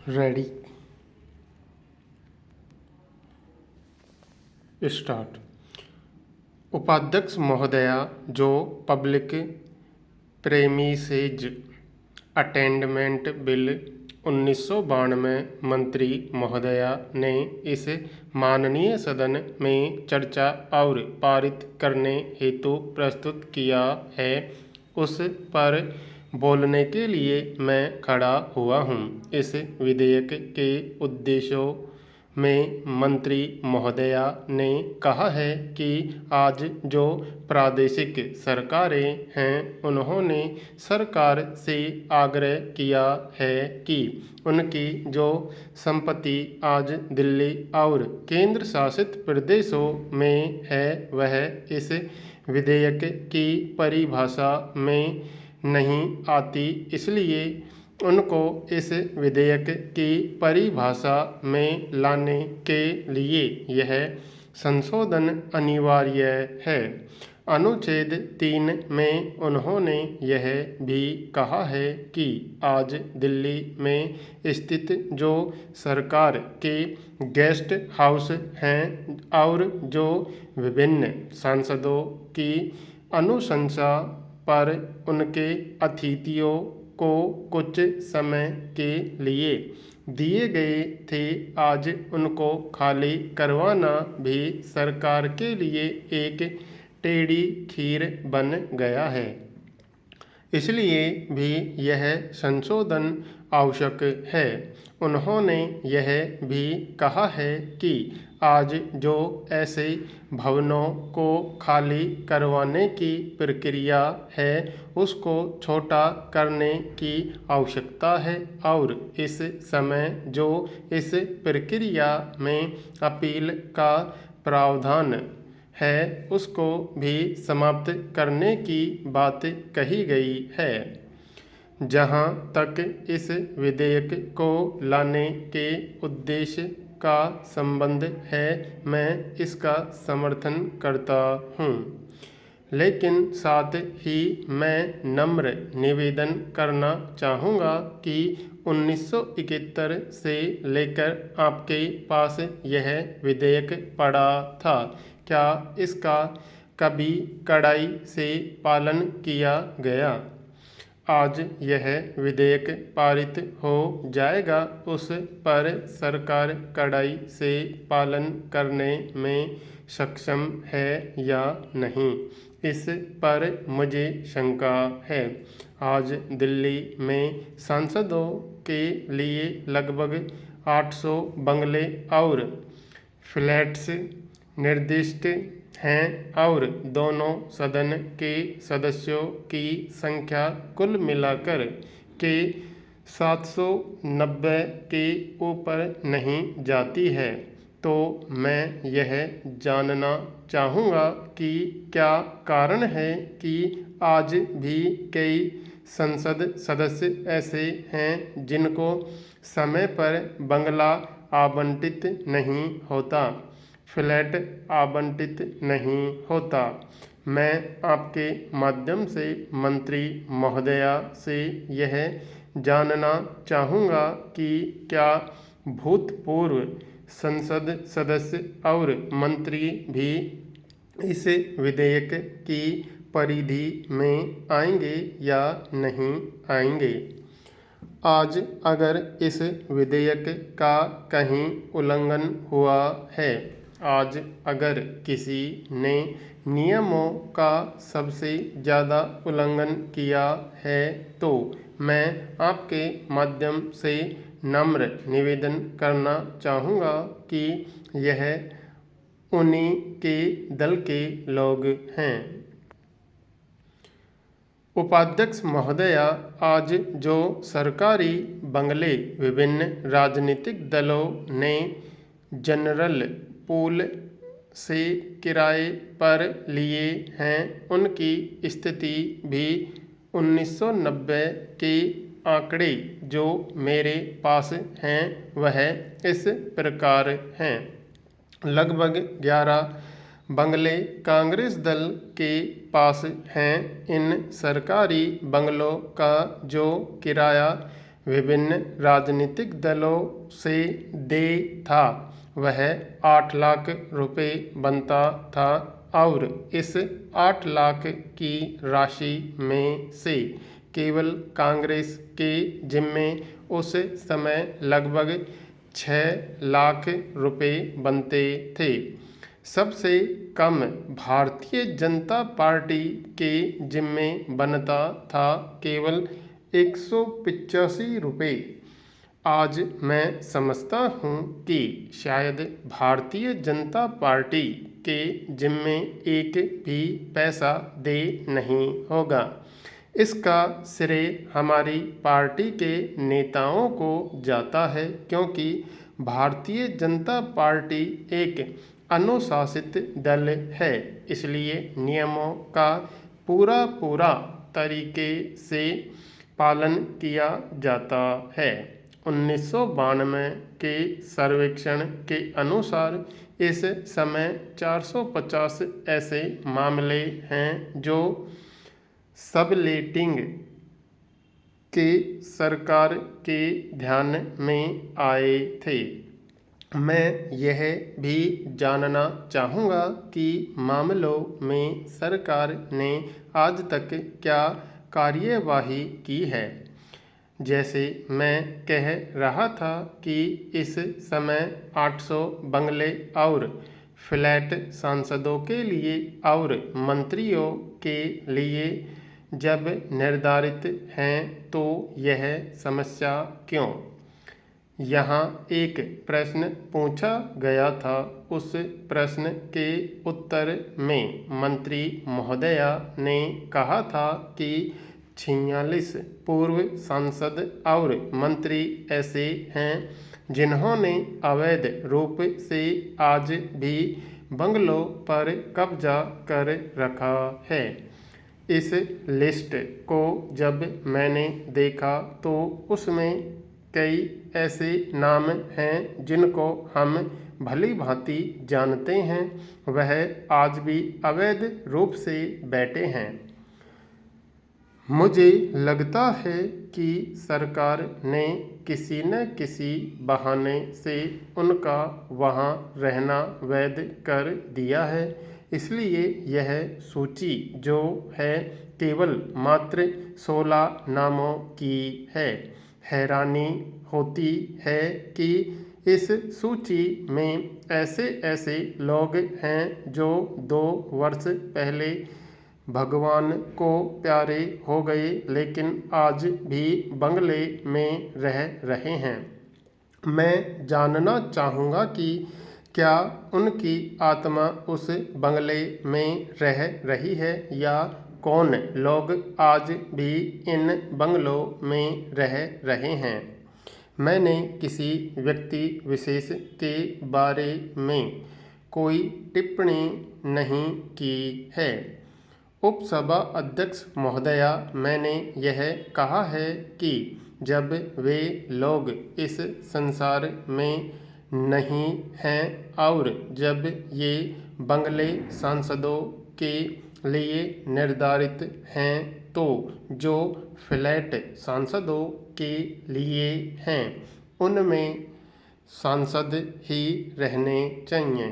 Ready start. उपाध्यक्ष महोदया, जो पब्लिक प्रेमिसेज अटेंडमेंट बिल 1992 मंत्री महोदया ने इस माननीय सदन में चर्चा और पारित करने हेतु प्रस्तुत किया है, उस पर बोलने के लिए मैं खड़ा हुआ हूँ। इस विधेयक के उद्देश्यों में मंत्री महोदया ने कहा है कि आज जो प्रादेशिक सरकारें हैं, उन्होंने सरकार से आग्रह किया है कि उनकी जो संपत्ति आज दिल्ली और केंद्र शासित प्रदेशों में है, वह इस विधेयक की परिभाषा में नहीं आती। इसलिए उनको इस विधेयक की परिभाषा में लाने के लिए यह संशोधन अनिवार्य है। अनुच्छेद 3 में उन्होंने यह भी कहा है कि आज दिल्ली में स्थित जो सरकार के गेस्ट हाउस हैं और जो विभिन्न सांसदों की अनुशंसा पर उनके अतिथियों को कुछ समय के लिए दिए गए थे, आज उनको खाली करवाना भी सरकार के लिए एक टेढ़ी खीर बन गया है। इसलिए भी यह संशोधन आवश्यक है। उन्होंने यह भी कहा है कि आज जो ऐसे भवनों को खाली करवाने की प्रक्रिया है, उसको छोटा करने की आवश्यकता है और इस समय जो इस प्रक्रिया में अपील का प्रावधान है, उसको भी समाप्त करने की बात कही गई है। जहाँ तक इस विधेयक को लाने के उद्देश्य का संबंध है, मैं इसका समर्थन करता हूँ, लेकिन साथ ही मैं नम्र निवेदन करना चाहूँगा कि 1971 से लेकर आपके पास यह विधेयक पड़ा था, क्या इसका कभी कड़ाई से पालन किया गया? आज यह विधेयक पारित हो जाएगा, उस पर सरकार कड़ाई से पालन करने में सक्षम है या नहीं, इस पर मुझे शंका है। आज दिल्ली में सांसदों के लिए लगभग 800 बंगले और फ्लैट्स निर्दिष्ट हैं और दोनों सदन के सदस्यों की संख्या कुल मिलाकर के 790 के ऊपर नहीं जाती है। तो मैं यह जानना चाहूँगा कि क्या कारण है कि आज भी कई संसद सदस्य ऐसे हैं जिनको समय पर बंगला आवंटित नहीं होता, फ्लैट आवंटित नहीं होता। मैं आपके माध्यम से मंत्री महोदया से यह जानना चाहूँगा कि क्या भूतपूर्व संसद सदस्य और मंत्री भी इस विधेयक की परिधि में आएंगे या नहीं आएंगे। आज अगर इस विधेयक का कहीं उल्लंघन हुआ है, आज अगर किसी ने नियमों का सबसे ज़्यादा उल्लंघन किया है, तो मैं आपके माध्यम से नम्र निवेदन करना चाहूँगा कि यह उन्हीं के दल के लोग हैं। उपाध्यक्ष महोदया, आज जो सरकारी बंगले विभिन्न राजनीतिक दलों ने जनरल पूल से किराए पर लिए हैं, उनकी स्थिति भी 1990 के आंकड़े जो मेरे पास हैं वह इस प्रकार हैं। लगभग 11 बंगले कांग्रेस दल के पास हैं। इन सरकारी बंगलों का जो किराया विभिन्न राजनीतिक दलों से देय था वह 8 लाख रुपए बनता था और इस 8 लाख की राशि में से केवल कांग्रेस के जिम्मे उस समय लगभग 6 लाख रुपए बनते थे। सबसे कम भारतीय जनता पार्टी के जिम्मे बनता था केवल 185 रुपये। आज मैं समझता हूँ कि शायद भारतीय जनता पार्टी के जिम्मे एक भी पैसा दे नहीं होगा। इसका श्रेय हमारी पार्टी के नेताओं को जाता है, क्योंकि भारतीय जनता पार्टी एक अनुशासित दल है, इसलिए नियमों का पूरा तरीके से पालन किया जाता है। 1992 के सर्वेक्षण के अनुसार इस समय 450 ऐसे मामले हैं जो सबलेटिंग के सरकार के ध्यान में आए थे। मैं यह भी जानना चाहूँगा कि मामलों में सरकार ने आज तक क्या कार्यवाही की है। जैसे मैं कह रहा था कि इस समय 800 बंगले और फ्लैट सांसदों के लिए और मंत्रियों के लिए जब निर्धारित हैं, तो यह समस्या क्यों? यहाँ एक प्रश्न पूछा गया था। उस प्रश्न के उत्तर में मंत्री महोदया ने कहा था कि 46 पूर्व सांसद और मंत्री ऐसे हैं जिन्होंने अवैध रूप से आज भी बंगलों पर कब्जा कर रखा है। इस लिस्ट को जब मैंने देखा तो उसमें कई ऐसे नाम हैं जिनको हम भली भांति जानते हैं, वह आज भी अवैध रूप से बैठे हैं। मुझे लगता है कि सरकार ने किसी न किसी बहाने से उनका वहाँ रहना वैध कर दिया है, इसलिए यह सूची जो है केवल मात्र 16 नामों की है। हैरानी होती है कि इस सूची में ऐसे लोग हैं जो 2 वर्ष पहले भगवान को प्यारे हो गए, लेकिन आज भी बंगले में रह रहे हैं। मैं जानना चाहूँगा कि क्या उनकी आत्मा उस बंगले में रह रही है या कौन लोग आज भी इन बंगलों में रह रहे हैं। मैंने किसी व्यक्ति विशेष के बारे में कोई टिप्पणी नहीं की है। उपसभा अध्यक्ष महोदया, मैंने यह कहा है कि जब वे लोग इस संसार में नहीं हैं और जब ये बंगले सांसदों के लिए निर्धारित हैं, तो जो फ्लैट सांसदों के लिए हैं उनमें सांसद ही रहने चाहिए।